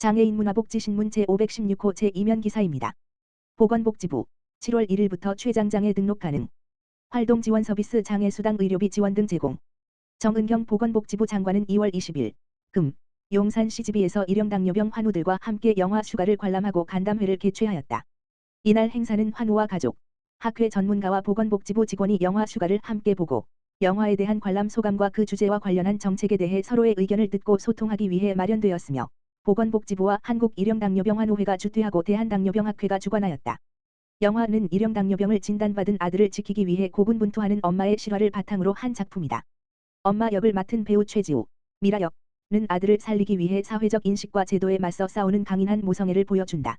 장애인 문화복지신문 제516호 제2면 기사입니다. 보건복지부 7월 1일부터 최장장애 등록 가능. 활동 지원 서비스 장애수당 의료비 지원 등 제공. 정은경 보건복지부 장관은 2월 20일 금 용산 CGV에서 일형 당뇨병 환우들과 함께 영화 슈가를 관람하고 간담회를 개최하였다. 이날 행사는 환우와 가족, 학회 전문가와 보건복지부 직원이 영화 슈가를 함께 보고 영화에 대한 관람 소감과 그 주제와 관련한 정책에 대해 서로의 의견을 듣고 소통하기 위해 마련되었으며 보건복지부와 한국 일형당뇨병 환우회가 주최하고 대한당뇨병학회가 주관하였다. 영화는 일형당뇨병을 진단받은 아들을 지키기 위해 고군분투하는 엄마의 실화를 바탕으로 한 작품이다. 엄마 역을 맡은 배우 최지우, 미라 역은 아들을 살리기 위해 사회적 인식과 제도에 맞서 싸우는 강인한 모성애를 보여준다.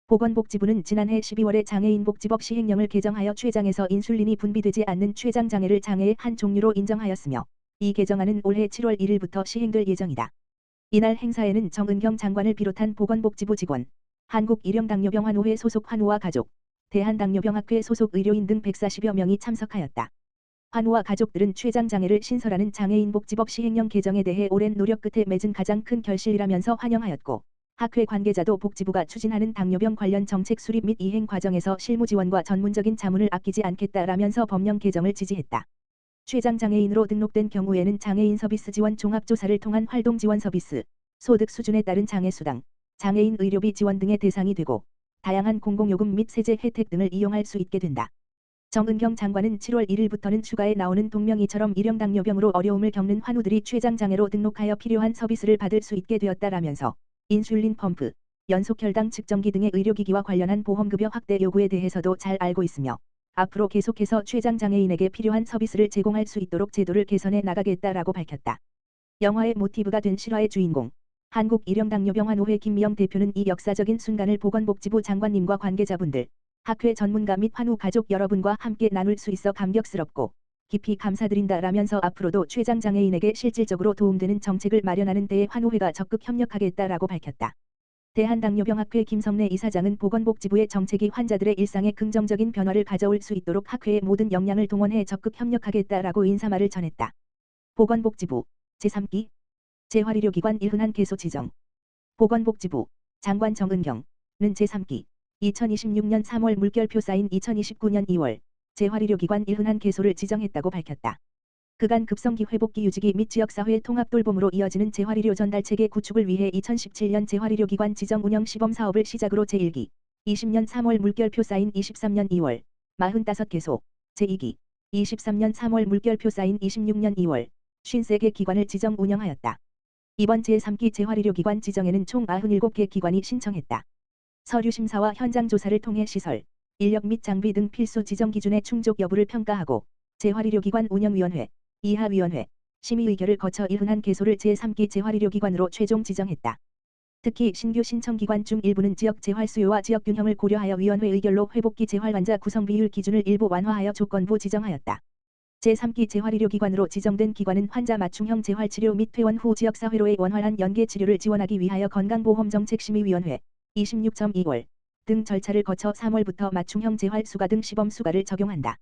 보건복지부는 지난해 12월에 장애인복지법 시행령을 개정하여 췌장에서 인슐린이 분비되지 않는 췌장장애를 장애의 한 종류로 인정하였으며 이 개정안은 올해 7월 1일부터 시행될 예정이다. 이날 행사에는 정은경 장관을 비롯한 보건복지부 직원, 한국 일형당뇨병 환우회 소속 환우와 가족, 대한당뇨병학회 소속 의료인 등 140여 명이 참석하였다. 환우와 가족들은 췌장장애를 신설하는 장애인복지법 시행령 개정에 대해 오랜 노력 끝에 맺은 가장 큰 결실이라면서 환영하였고 학회 관계자도 복지부가 추진하는 당뇨병 관련 정책 수립 및 이행 과정에서 실무 지원과 전문적인 자문을 아끼지 않겠다라면서 법령 개정을 지지했다. 췌장장애인으로 등록된 경우에는 장애인 서비스 지원 종합조사를 통한 활동 지원 서비스, 소득 수준에 따른 장애수당, 장애인 의료비 지원 등의 대상이 되고 다양한 공공요금 및 세제 혜택 등을 이용할 수 있게 된다. 정은경 장관은 7월 1일부터는 슈가에 나오는 동명이처럼 일형당뇨병으로 어려움을 겪는 환우들이 췌장장애로 등록하여 필요한 서비스를 받을 수 있게 되었다라면서 인슐린 펌프, 연속혈당 측정기 등의 의료기기와 관련한 보험급여 확대 요구에 대해서도 잘 알고 있으며 앞으로 계속해서 췌장장애인에게 필요한 서비스를 제공할 수 있도록 제도를 개선해 나가겠다라고 밝혔다. 영화의 모티브가 된 실화의 주인공, 한국 일형당뇨병 환우회 김미영 대표는 이 역사적인 순간을 보건복지부 장관님과 관계자분들, 학회 전문가 및 환우 가족 여러분과 함께 나눌 수 있어 감격스럽고 깊이 감사드린다라면서 앞으로도 췌장장애인에게 실질적으로 도움되는 정책을 마련하는 데에 환우회가 적극 협력하겠다라고 밝혔다. 대한당뇨병학회 김성래 이사장은 보건복지부의 정책이 환자들의 일상에 긍정적인 변화를 가져올 수 있도록 학회의 모든 역량을 동원해 적극 협력하겠다라고 인사말을 전했다. 보건복지부 제3기 재활의료기관 일흔한 개소 지정. 보건복지부 장관 정은경은 제3기 2026년 3월 물결표 쌓인 2029년 2월 재활의료기관 일흔한 개소를 지정했다고 밝혔다. 그간 급성기 회복기 유지기 및 지역사회 통합 돌봄으로 이어지는 재활의료 전달체계 구축을 위해 2017년 재활의료기관 지정 운영 시범사업을 시작으로 제1기 20년 3월 물결표 쌓인 23년 2월 45개소, 제2기 23년 3월 물결표 쌓인 26년 2월 53개 기관을 지정 운영하였다. 이번 제3기 재활의료기관 지정에는 총 97개 기관이 신청했다. 서류심사와 현장조사를 통해 시설, 인력 및 장비 등 필수 지정 기준의 충족 여부를 평가하고 재활의료기관 운영위원회, 이하위원회, 심의의결을 거쳐 일흔한 개소를 제3기 재활의료기관으로 최종 지정했다. 특히 신규 신청기관 중 일부는 지역 재활 수요와 지역 균형을 고려하여 위원회 의결로 회복기 재활 환자 구성 비율 기준을 일부 완화하여 조건부 지정하였다. 제3기 재활의료기관으로 지정된 기관은 환자 맞춤형 재활치료 및 퇴원 후 지역사회로의 원활한 연계 치료를 지원하기 위하여 건강보험정책심의위원회 26.2월 등 절차를 거쳐 3월부터 맞춤형 재활 수가 등 시범 수가를 적용한다.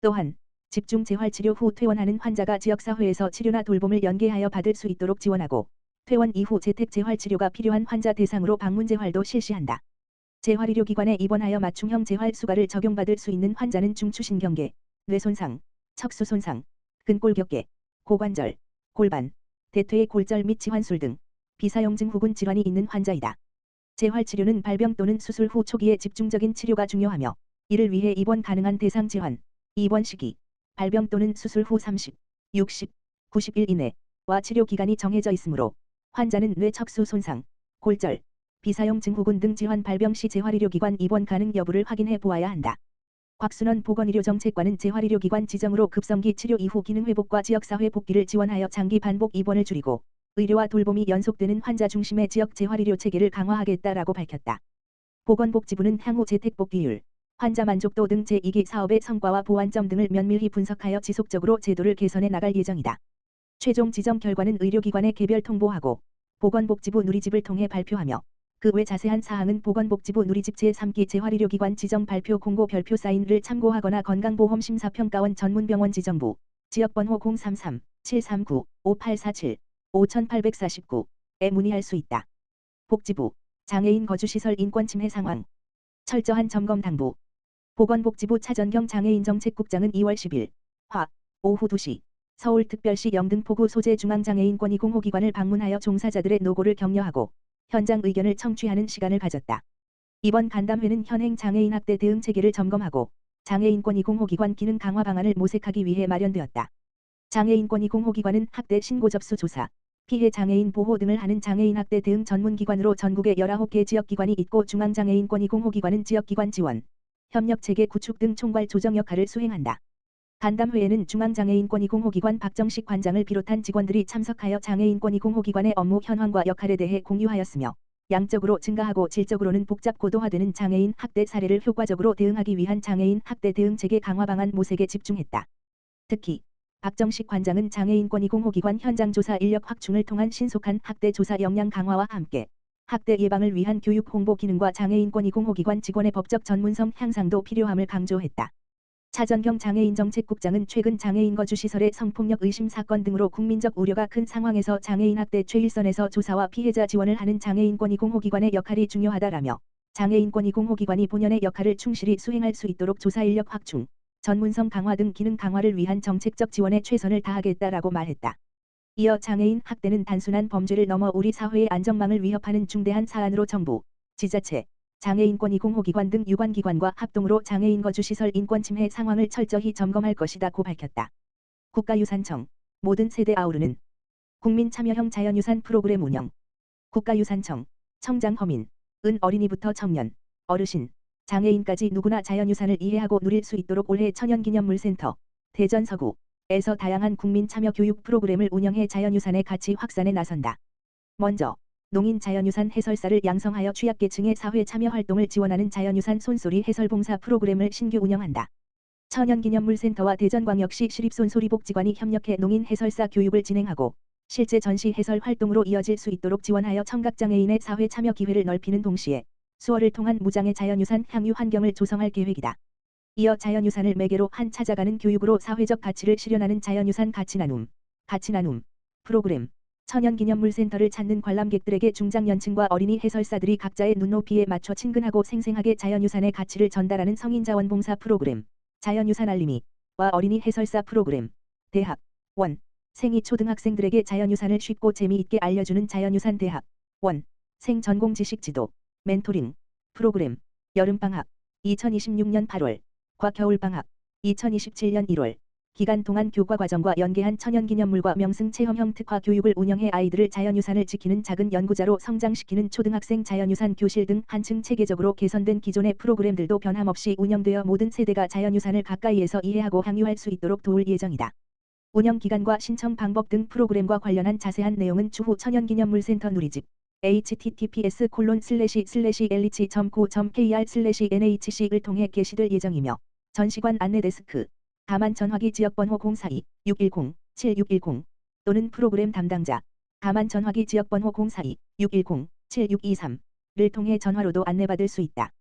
또한 집중 재활치료 후 퇴원하는 환자가 지역사회에서 치료나 돌봄을 연계하여 받을 수 있도록 지원하고 퇴원 이후 재택 재활치료가 필요한 환자 대상으로 방문 재활도 실시한다. 재활의료기관에 입원하여 맞춤형 재활 수가를 적용받을 수 있는 환자는 중추신경계, 뇌손상, 척수손상, 근골격계, 고관절, 골반, 대퇴의 골절 및 지환술 등 비사용 증후군 질환이 있는 환자이다. 재활치료는 발병 또는 수술 후 초기에 집중적인 치료가 중요하며 이를 위해 입원 가능한 대상 질환, 입원 시기, 발병 또는 수술 후 30, 60, 90일 이내와 치료 기간이 정해져 있으므로 환자는 뇌 척수 손상, 골절, 비사용 증후군 등 질환 발병 시 재활의료기관 입원 가능 여부를 확인해 보아야 한다. 곽순원 보건의료정책관은 재활의료기관 지정으로 급성기 치료 이후 기능 회복과 지역사회 복귀를 지원하여 장기 반복 입원을 줄이고 의료와 돌봄이 연속되는 환자 중심의 지역 재활의료 체계를 강화하겠다라고 밝혔다. 보건복지부는 향후 재택 복귀율, 환자 만족도 등 제2기 사업의 성과와 보완점 등을 면밀히 분석하여 지속적으로 제도를 개선해 나갈 예정이다. 최종 지정 결과는 의료기관에 개별 통보하고 보건복지부 누리집을 통해 발표하며 그 외 자세한 사항은 보건복지부 누리집 제3기 재활의료기관 지정 발표 공고 별표 사인을 참고하거나 건강보험심사평가원 전문병원 지정부 지역번호 033-739-5847 5849에 문의할 수 있다. 복지부, 장애인 거주시설 인권 침해 상황. 철저한 점검 당부. 보건복지부 차전경 장애인정책국장은 2월 10일 오후 2시 서울특별시 영등포구 소재 중앙장애인권익공호기관을 방문하여 종사자들의 노고를 격려하고 현장 의견을 청취하는 시간을 가졌다. 이번 간담회는 현행 장애인 학대 대응 체계를 점검하고 장애인권익공호기관 기능 강화 방안을 모색하기 위해 마련되었다. 장애인권익공호기관은 학대 신고 접수 조사, 피해 장애인 보호 등을 하는 장애인 학대 대응 전문기관으로 전국에 19개 지역기관이 있고 중앙장애인권익공호기관은 지역기관 지원, 협력체계 구축 등 총괄 조정 역할을 수행한다. 간담회에는 중앙장애인권익공호기관 박정식 관장을 비롯한 직원들이 참석하여 장애인권익공호기관의 업무 현황과 역할에 대해 공유하였으며 양적으로 증가하고 질적으로는 복잡 고도화되는 장애인 학대 사례를 효과적으로 대응하기 위한 장애인 학대 대응 체계 강화 방안 모색에 집중했다. 특히 박정식 관장은 장애인권익공호기관 현장 조사 인력 확충을 통한 신속한 학대 조사 역량 강화와 함께 학대 예방을 위한 교육 홍보 기능과 장애인권익공호기관 직원의 법적 전문성 향상도 필요함을 강조했다. 차전경 장애인정책국장은 최근 장애인 거주시설의 성폭력 의심 사건 등으로 국민적 우려가 큰 상황에서 장애인 학대 최일선에서 조사와 피해자 지원을 하는 장애인권익공호기관의 역할이 중요하다라며 장애인권익공호기관이 본연의 역할을 충실히 수행할 수 있도록 조사 인력 확충, 전문성 강화 등 기능 강화를 위한 정책적 지원에 최선을 다하겠다라고 말했다. 이어 장애인 학대는 단순한 범죄를 넘어 우리 사회의 안정망을 위협하는 중대한 사안으로 정부, 지자체, 장애인권익공호기관 등 유관기관과 합동으로 장애인 거주시설 인권 침해 상황을 철저히 점검할 것이다고 밝혔다. 국가유산청, 모든 세대 아우르는 국민참여형 자연유산 프로그램 운영. 국가유산청, 청장 허민, 은 어린이부터 청년, 어르신, 장애인까지 누구나 자연유산을 이해하고 누릴 수 있도록 올해 천연기념물센터, 대전 서구에서 다양한 국민참여 교육 프로그램을 운영해 자연유산의 가치 확산에 나선다. 먼저 농인 자연유산 해설사를 양성하여 취약계층의 사회 참여 활동을 지원하는 자연유산 손소리 해설봉사 프로그램을 신규 운영한다. 천연기념물센터와 대전광역시 시립손소리복지관이 협력해 농인 해설사 교육을 진행하고 실제 전시 해설 활동으로 이어질 수 있도록 지원하여 청각장애인의 사회 참여 기회를 넓히는 동시에 수어를 통한 무장애 자연유산 향유 환경을 조성할 계획이다. 이어 자연유산을 매개로 한 찾아가는 교육으로 사회적 가치를 실현하는 자연유산 가치나눔 프로그램. 천연기념물센터를 찾는 관람객들에게 중장년층과 어린이 해설사들이 각자의 눈높이에 맞춰 친근하고 생생하게 자연유산의 가치를 전달하는 성인자원봉사 프로그램, 자연유산 알림이와 어린이 해설사 프로그램, 대학, 원, 생이 초등학생들에게 자연유산을 쉽고 재미있게 알려주는 자연유산 대학, 원, 생 전공 지식 지도, 멘토링, 프로그램, 여름방학, 2026년 8월, 과 겨울방학, 2027년 1월, 기간 동안 교과과정과 연계한 천연기념물과 명승체험형 특화 교육을 운영해 아이들을 자연유산을 지키는 작은 연구자로 성장시키는 초등학생 자연유산 교실 등 한층 체계적으로 개선된 기존의 프로그램들도 변함없이 운영되어 모든 세대가 자연유산을 가까이에서 이해하고 향유할 수 있도록 도울 예정이다. 운영기간과 신청 방법 등 프로그램과 관련한 자세한 내용은 추후 천연기념물센터 누리집 https://lh.co.kr/nhc를 통해 게시될 예정이며 전시관 안내데스크 가만 전화기 지역번호 042-610-7610 또는 프로그램 담당자 가만 전화기 지역번호 042-610-7623를 통해 전화로도 안내받을 수 있다.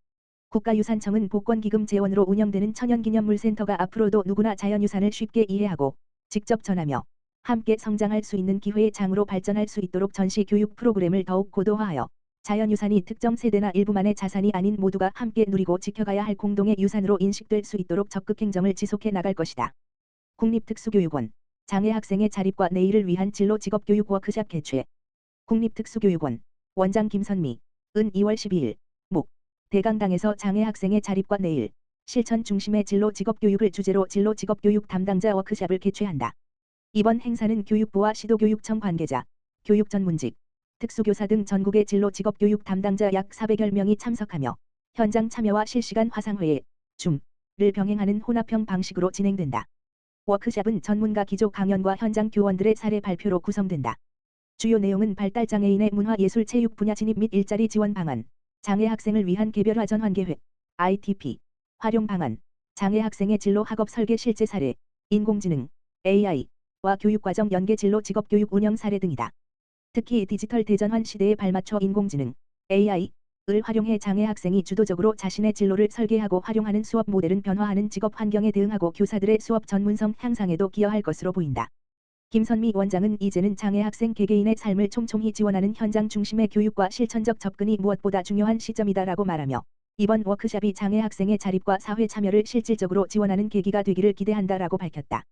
국가유산청은 복권기금 재원으로 운영되는 천연기념물센터가 앞으로도 누구나 자연유산을 쉽게 이해하고 직접 전하며 함께 성장할 수 있는 기회의 장으로 발전할 수 있도록 전시 교육 프로그램을 더욱 고도화하여 자연유산이 특정 세대나 일부만의 자산이 아닌 모두가 함께 누리고 지켜가야 할 공동의 유산으로 인식될 수 있도록 적극 행정을 지속해 나갈 것이다. 국립특수교육원, 장애 학생의 자립과 내일을 위한 진로 직업교육 워크숍 개최. 국립특수교육원, 원장 김선미, 은 2월 12일, 목, 대강당에서 장애 학생의 자립과 내일, 실천 중심의 진로 직업교육을 주제로 진로 직업교육 담당자 워크숍을 개최한다. 이번 행사는 교육부와 시도교육청 관계자, 교육 전문직, 특수교사 등 전국의 진로 직업교육 담당자 약 400여 명이 참석하며 현장 참여와 실시간 화상회의, 줌을 병행하는 혼합형 방식으로 진행된다. 워크숍은 전문가 기조 강연과 현장 교원들의 사례 발표로 구성된다. 주요 내용은 발달장애인의 문화예술 체육 분야 진입 및 일자리 지원 방안, 장애 학생을 위한 개별화 전환 계획, ITP, 활용 방안, 장애 학생의 진로 학업 설계 실제 사례, 인공지능, AI와 교육과정 연계 진로 직업교육 운영 사례 등이다. 특히 디지털 대전환 시대에 발맞춰 인공지능, AI를 활용해 장애 학생이 주도적으로 자신의 진로를 설계하고 활용하는 수업 모델은 변화하는 직업 환경에 대응하고 교사들의 수업 전문성 향상에도 기여할 것으로 보인다. 김선미 원장은 이제는 장애 학생 개개인의 삶을 촘촘히 지원하는 현장 중심의 교육과 실천적 접근이 무엇보다 중요한 시점이다라고 말하며 이번 워크숍이 장애 학생의 자립과 사회 참여를 실질적으로 지원하는 계기가 되기를 기대한다라고 밝혔다.